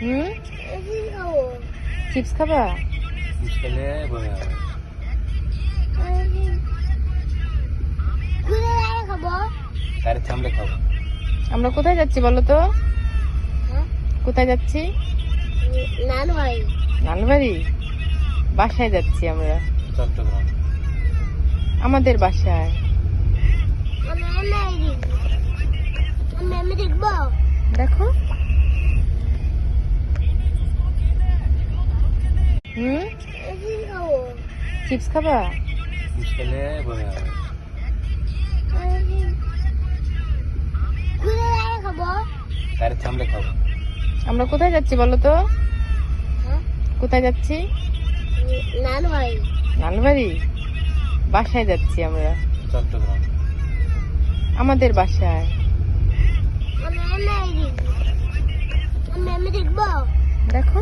হুম, chips খাবা? Chips খেলে বমি হবে। গাড়ির সামনে খাবো। আমরা কোথায় যাচ্ছি বলো তো? কোথায় যাচ্ছি? নালবাড়ি। বাসায় যাচ্ছি আমরা, চট্টগ্রাম। আমাদের বাসায়। দেখো। হুম, চিপস খাবা? চিপস খেলে বমি হবে। গাড়ির সামনে খাবো। আমরা কোথায় যাচ্ছি বলো তো? কোথায় যাচ্ছি? নালবাড়ি। বাসায় যাচ্ছি আমরা, চট্টগ্রাম। আমাদের বাসায়। দেখো।